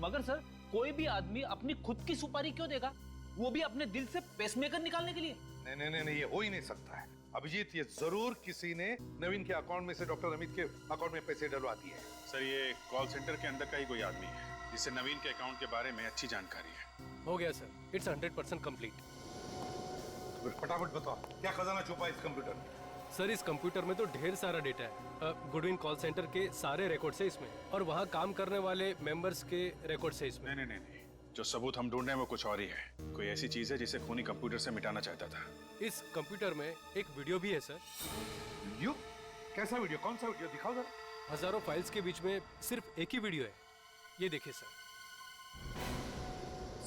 मगर सर कोई भी आदमी अपनी खुद की सुपारी क्यों देगा, वो भी अपने दिल से पेसमेकर निकालने के लिए? नहीं, ये हो ही नहीं सकता है अभिजीत। ये जरूर किसी ने नवीन के अकाउंट में से डॉक्टर अमित के अकाउंट में पैसे डलवा दिए हैं। सर, ये कॉल सेंटर के अंदर का ही कोई आदमी है जिसे नवीन के अकाउंट के बारे में अच्छी जानकारी है। हो गया सर, इट्स 100% कंप्लीट। फटाफट बताओ, क्या खजाना छुपा है इस कंप्यूटर में? सर इस कंप्यूटर में तो ढेर सारा डेटा है। गुडविन कॉल सेंटर के सारे रिकॉर्ड्स है इसमें, और वहाँ काम करने वाले मेंबर्स के रिकॉर्ड्स है इसमें। नहीं, जो सबूत हम ढूंढ रहे हैं वो कुछ और ही है। कोई ऐसी चीज है जिसे खूनी कंप्यूटर से मिटाना चाहता था। इस कंप्यूटर में एक वीडियो भी है सर। वीडियो? कैसा वीडियो? कौन सा वीडियो? दिखाओ जरा। हजारों फाइल्स के बीच में सिर्फ एक ही वीडियो है। ये देखिए सर।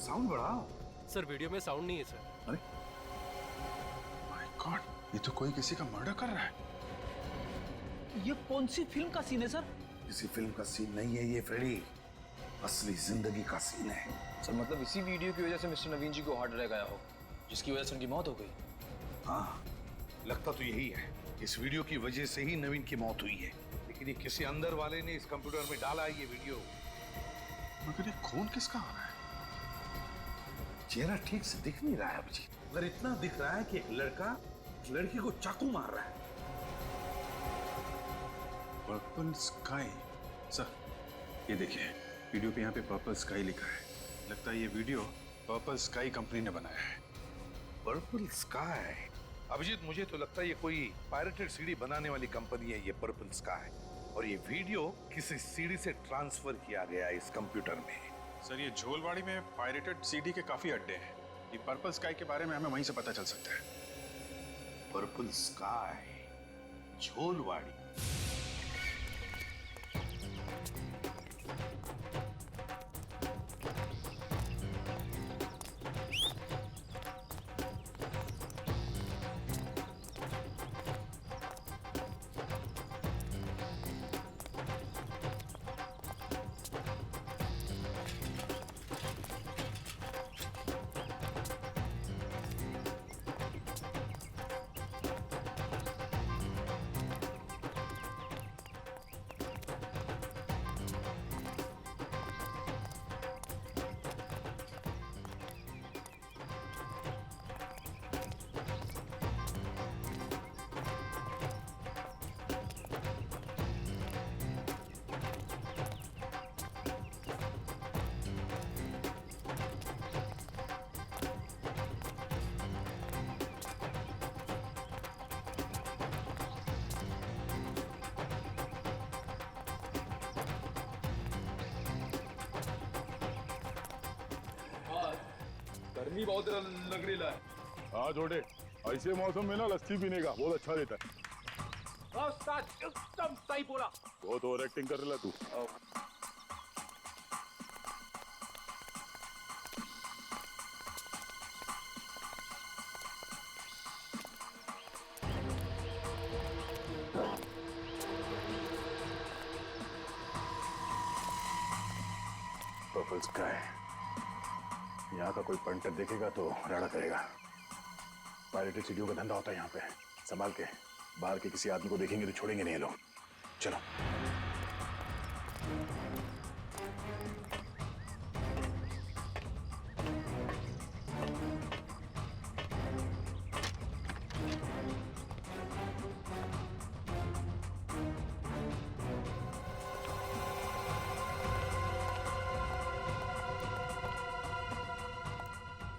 साउंड बढ़ाओ। सर वीडियो में साउंड नहीं है सर। अरे माय गॉड, ये तो कोई किसी का मर्डर कर रहा है। ये कौन सी फिल्म का सीन है सर? किसी फिल्म का सीन नहीं है ये फ्रेडी, असली जिंदगी का सीन है। सर मतलब इसी वीडियो की वजह से मिस्टर नवीन जी को हार्ट अटैक आया हो, जिसकी वजह से उनकी मौत हो गई। हाँ, लगता तो यही है। इस वीडियो की वजह से ही नवीन की मौत हुई है, लेकिन ये किसी अंदर वाले ने इस कंप्यूटर में डाला है ये वीडियो। मगर ये खून किसका आ रहा है? चेहरा ठीक से दिख नहीं रहा है अभिजीत, मगर इतना दिख रहा है कि एक लड़का लड़की को चाकू मार रहा है। Purple sky. सर ये देखिए, वीडियो पे यहाँ पे पर्पल स्काई लिखा है। लगता है ये वीडियो पर्पल स्काई कंपनी ने बनाया है। Purple sky? अभिजीत मुझे तो लगता है ये कोई पायरेटेड सीडी बनाने वाली कंपनी है ये पर्पल स्काई, और ये वीडियो किसी सीडी से ट्रांसफर किया गया है इस कंप्यूटर में। सर ये झोलवाड़ी में पायरेटेड सीडी के काफी अड्डे हैं। ये पर्पल स्काई के बारे में हमें वहीं से पता चल सकता है। पर्पल स्काई, झोलवाड़ी। गर्मी बहुत लग रही है। हाँ जोड़े, ऐसे मौसम में ना लस्सी पीने का बहुत अच्छा रहता है। एकदम सही बोला। बहुत ओवर एक्टिंग कर रहा तू। पर्पल स्काई, यहाँ का कोई पंटर देखेगा तो राड़ा करेगा। पायरेटेड सीडियों का धंधा होता है यहाँ पे, संभाल के। बाहर के किसी आदमी को देखेंगे तो छोड़ेंगे नहीं लोग। चलो।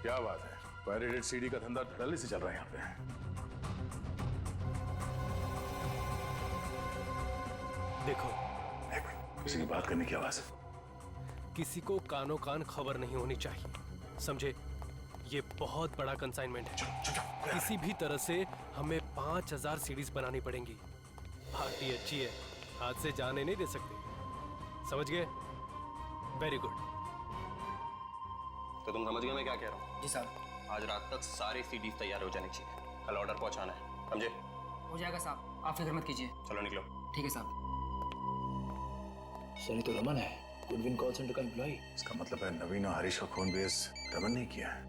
क्या बात है, पायरेटेड सीडी का धंधा धड़ल्ले से चल रहा है यहाँ पे। देखो, किसी की बात करने की आवाज है। किसी को कानो कान खबर नहीं होनी चाहिए, समझे? ये बहुत बड़ा कंसाइनमेंट है। किसी भी तरह से हमें 5000 सीडीज बनानी पड़ेंगी। पार्टी अच्छी है, हाथ से जाने नहीं दे सकते, समझ गए? Very good. तो तुम समझ गए मैं क्या कह रहा हूँ? जी साहब। आज रात तक सारे सीडीज तैयार हो जाने चाहिए। कल ऑर्डर पहुंचाना है, समझे? हो जाएगा साहब, आप फिक्र मत कीजिए। चलो निकलो। ठीक है साहब। सर ये तो रमन है, गुडविन कॉल सेंटर का एम्प्लॉय। इसका मतलब है नवीन और हरीश का खून भी इस रमन ने किया है।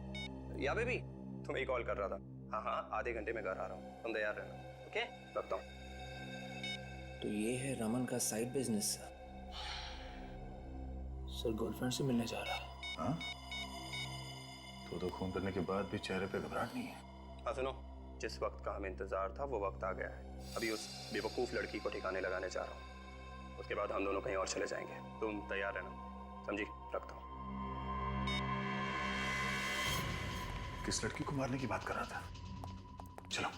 या बेबी, तुम्हें ही कॉल कर रहा था। हाँ हाँ, आधे घंटे में घर आ रहा हूँ, तुम तैयार रहना। ओके, रखता हूँ। तो ये है रमन का साइड बिजनेस। सर गर्लफ्रेंड से मिलने जा रहा है। हाँ? तो खून करने के बाद भी चेहरे पे घबराहट नहीं है। हाँ सुनो, जिस वक्त का हमें इंतजार था वो वक्त आ गया है। अभी उस बेवकूफ लड़की को ठिकाने लगाने जा रहा हूँ, उसके बाद हम दोनों कहीं और चले जाएंगे। तुम तैयार रहना, समझी? रखता हूँ। किस लड़की को मारने की बात कर रहा था? चलो।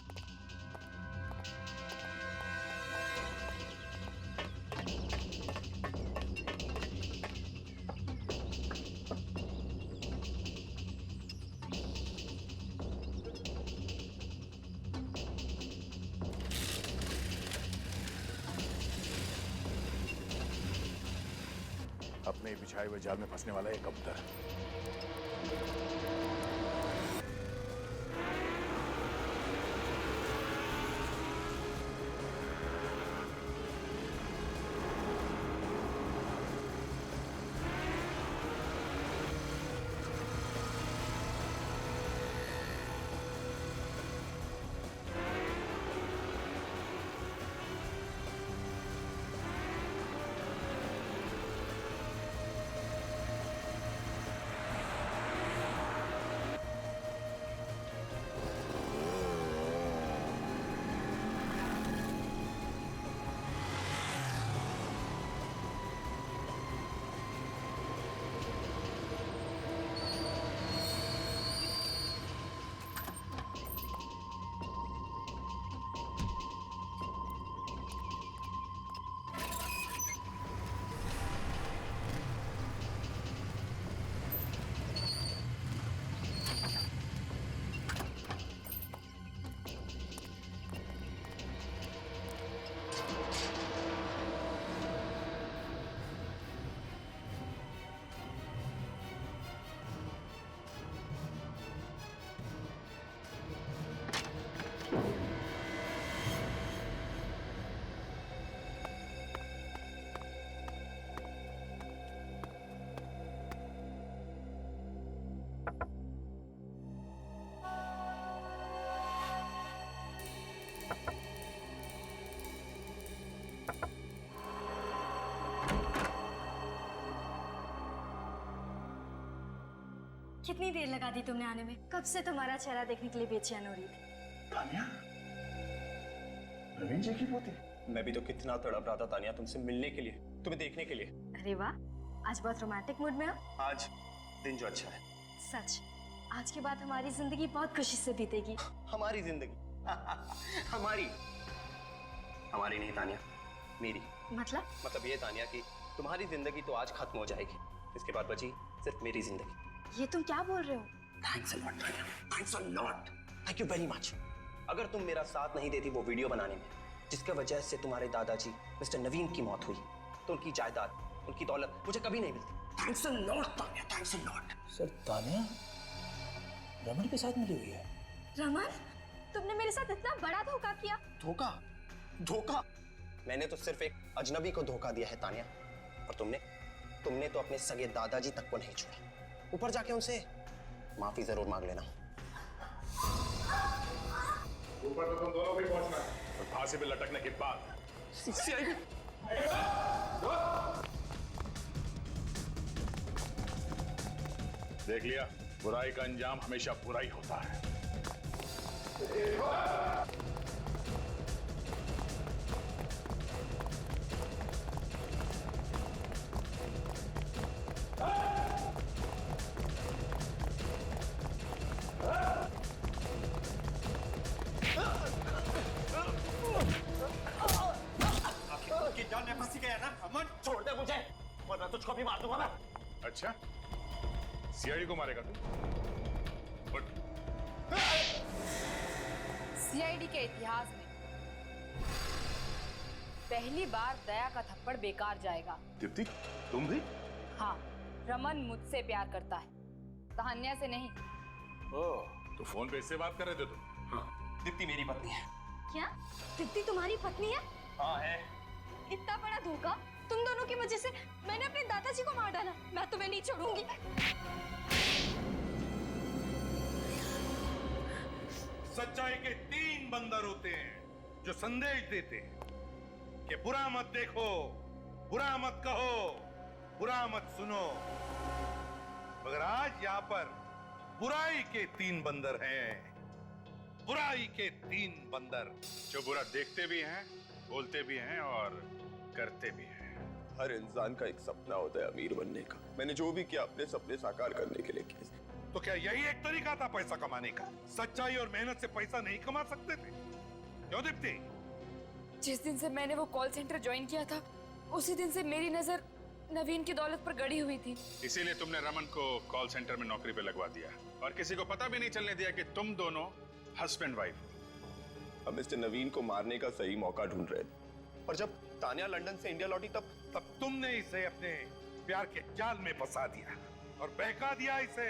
अपने बिछाए हुए जाल में फंसने वाला एक कबूतर। कितनी देर लगा दी तुमने आने में? कब से तुम्हारा चेहरा देखने के लिए बेचैन हो रही थी। तानिया, नवीन जी की पोती। मैं भी तो कितना तड़प रहा था तानिया तुमसे मिलने के लिए, तुम्हें देखने के लिए। अरे वाह, आज बहुत रोमांटिक मूड में हो। आज दिन जो अच्छा है। सच, आज के बाद हमारी जिंदगी बहुत खुशी से बीतेगी। हमारी जिंदगी हमारी नहीं तानिया, मेरी। मतलब ये तानिया कि तुम्हारी जिंदगी तो आज खत्म हो जाएगी, इसके बाद बची सिर्फ मेरी जिंदगी। ये तुम क्या बोल रहे हो? Thanks a lot Tania, thanks a lot, thank you very much. अगर तुम मेरा साथ नहीं देती वो वीडियो बनाने में, जिसकी वजह से तुम्हारे दादाजी मिस्टर नवीन की मौत हुई, तो उनकी जायदाद, उनकी दौलत मुझे कभी नहीं मिलती। Thanks a lot Tania, thanks a lot. Sir Tania Raman के साथ मिली हुई है। रमन, तुमने मेरे साथ इतना बड़ा धोखा किया। धोखा? धोखा? मैंने तो सिर्फ एक अजनबी को धोखा दिया है तानिया, और तुमने तो अपने सगे दादाजी तक को नहीं छोड़ा। ऊपर जाके उनसे माफी जरूर मांग लेना। ऊपर तो तुम दोनों भी पहुंचना है, और फांसी पे लटकने के बाद देख लिया, बुराई का अंजाम हमेशा बुरा ही होता है। जान में फंसी गया ना अमन, छोड़ दे मुझे वरना तुझको भी मार दूंगा मैं। अच्छा, सीआईडी को मारेगा तू? सीआईडी के इतिहास में पहली बार दया का थप्पड़ बेकार जाएगा। दीप्ति, तुम भी? हाँ, रमन मुझसे प्यार करता है, तान्या से नहीं। ओह, तो फोन पे इससे बात कर रहे थे तुम? हाँ, दीप्ति मेरी पत्नी है। क्या? दीप्ति तुम्हारी पत्नी है? हाँ है। इतना बड़ा धोखा, तुम दोनों की वजह से मैंने अपने दादाजी को मार डाला। मैं तुम्हें नहीं छोड़ूंगी। सच्चाई के 3 बंदर होते हैं जो संदेश देते हैं कि बुरा मत देखो, बुरा मत कहो, बुरा मत सुनो। मगर आज यहां पर बुराई के 3 बंदर हैं, बुराई के 3 बंदर जो बुरा देखते भी हैं, बोलते भी हैं और करते भी हैं। हर इंसान का एक सपना होता है अमीर बनने का। मैंने जो भी किया अपने सपने साकार करने के लिए किया। तो क्या यही एक तरीका था पैसा कमाने का? सच्चाई और मेहनत से पैसा नहीं कमा सकते थे? क्यों दीप्ति? जिस दिन से मैंने वो कॉल सेंटर ज्वाइन किया था, उसी दिन से मेरी नजर नवीन की दौलत पर गड़ी हुई थी। इसीलिए तुमने रमन को कॉल सेंटर में नौकरी पे लगवा दिया और किसी को पता भी नहीं चलने दिया कि तुम दोनों हस्बैंड वाइफ। हम मिस्टर नवीन को मारने का सही मौका ढूंढ रहे थे, और जब तानिया लंदन से इंडिया लौटी तब तुमने इसे अपने प्यार के जाल में फंसा दिया और बहका दिया इसे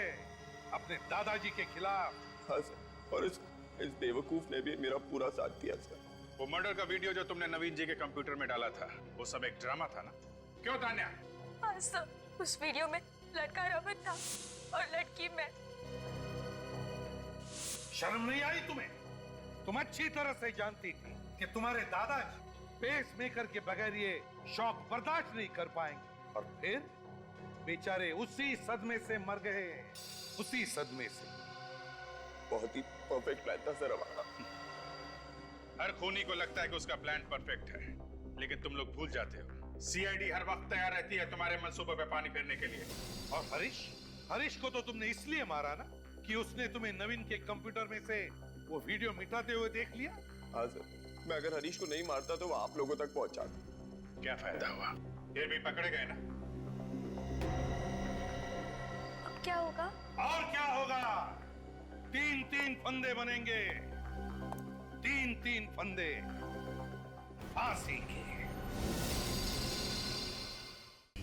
अपने दादाजी के खिलाफ। हाँ सर, और इस बेवकूफ ने भी मेरा पूरा साथ दिया सर। वो मर्डर का वीडियो जो तुमने नवीन जी के कंप्यूटर में डाला था, वो सब एक ड्रामा था ना? क्यों तान्या? हाँ सर, उस वीडियो में लड़का रमन था और लड़की मैं। शर्म नहीं आई तुम्हें? तुम अच्छी तरह से जानती थी कि तुम्हारे दादाजी पेस मेकर के बगैर ये शौक बर्दाश्त नहीं कर पाएंगे, और फिर बेचारे उसी सदमे से मर गए, उसी सदमे से। बहुत ही परफेक्ट प्लान था सर हमारा। हर खूनी को लगता है कि उसका प्लान परफेक्ट है, लेकिन तुम लोग भूल जाते हो सीआईडी हर वक्त तैयार रहती है तुम्हारे मंसूबे पे पानी फेरने के लिए। और हरीश को तो तुमने इसलिए मारा ना कि उसने तुम्हें नवीन के कंप्यूटर में से वो वीडियो मिटाते हुए देख लिया। हाँ सर, मैं अगर हरीश को नहीं मारता तो वो आप लोगों तक पहुंचाता। क्या फायदा हुआ? ये भी पकड़े गए ना। अब क्या होगा? और क्या होगा? 3-3 फंदे बनेंगे, 3-3 फंदे फांसी के।